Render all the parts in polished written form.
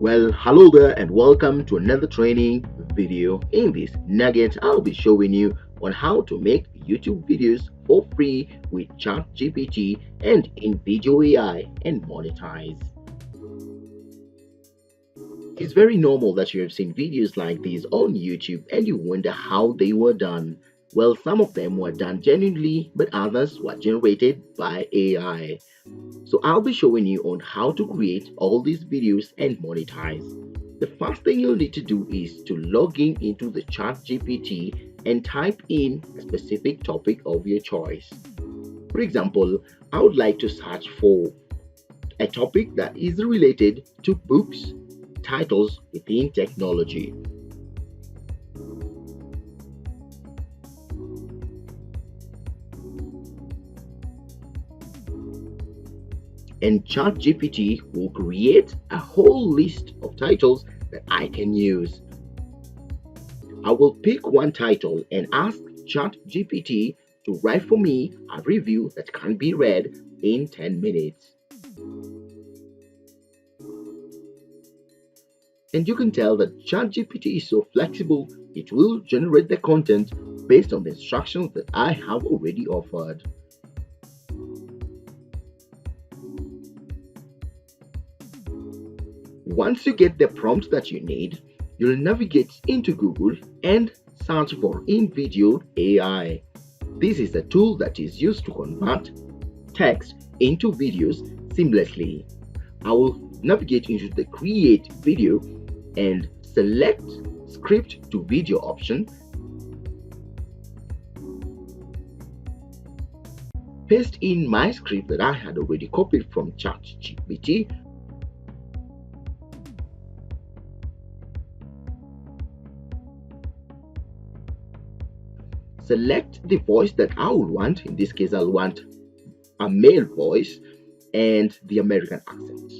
Well, hello there and welcome to another training video. In this nugget, I'll be showing you on how to make YouTube videos for free with ChatGPT and in Video AI and Monitize. It's very normal that you have seen videos like these on YouTube and you wonder how they were done. Well, some of them were done genuinely, but others were generated by AI. So I'll be showing you on how to create all these videos and monetize. The first thing you'll need to do is to log in into the ChatGPT and type in a specific topic of your choice. For example, I would like to search for a topic that is related to books, titles within technology. And ChatGPT will create a whole list of titles that I can use. I will pick one title and ask ChatGPT to write for me a review that can be read in 10 minutes. And you can tell that ChatGPT is so flexible, it will generate the content based on the instructions that I have already offered. Once you get the prompt that you need, you'll navigate into Google and search for InVideo AI. This is a tool that is used to convert text into videos seamlessly. I will navigate into the Create Video and select Script to Video option. Paste in my script that I had already copied from ChatGPT. Select the voice that I will want. In this case, I'll want a male voice and the American accent.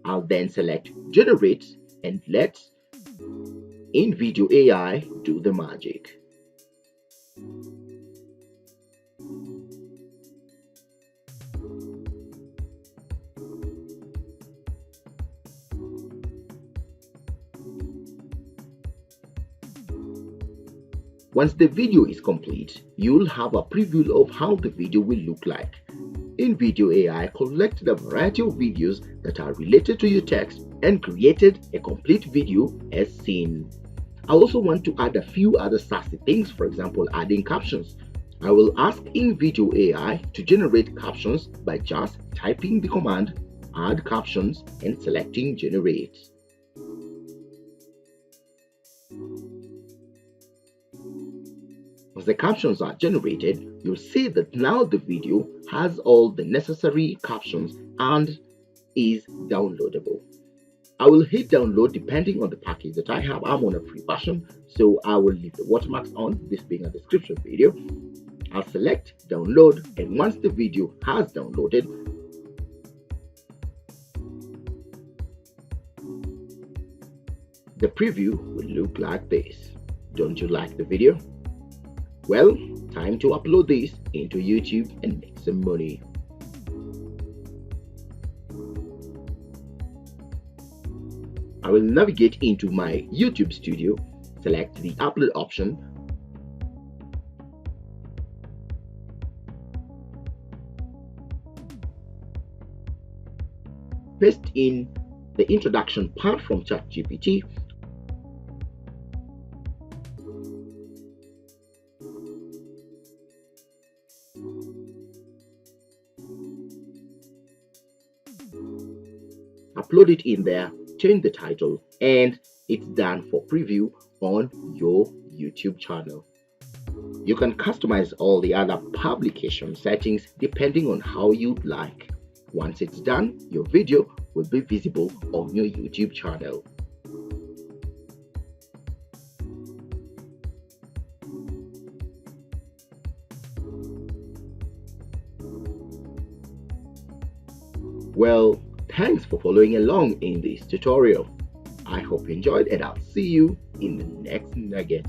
I'll then select Generate and let InVideo AI do the magic. Once the video is complete, you'll have a preview of how the video will look like. InVideo AI collected a variety of videos that are related to your text and created a complete video as seen. I also want to add a few other sassy things, for example, adding captions. I will ask InVideo AI to generate captions by just typing the command add captions and selecting generate. As the captions are generated, you'll see that now the video has all the necessary captions and is downloadable. I will hit download depending on the package that I have. I'm on a free version, so I will leave the watermarks on, this being a description video. I'll select download, and once the video has downloaded, the preview will look like this. Don't you like the video? Well, time to upload this into YouTube and make some money. I will navigate into my YouTube studio, select the upload option, paste in the introduction part from ChatGPT, upload it in there, change the title, and it's done for preview on your YouTube channel. You can customize all the other publication settings depending on how you'd like. Once it's done, your video will be visible on your YouTube channel. Well, thanks for following along in this tutorial. I hope you enjoyed, and I'll see you in the next nugget.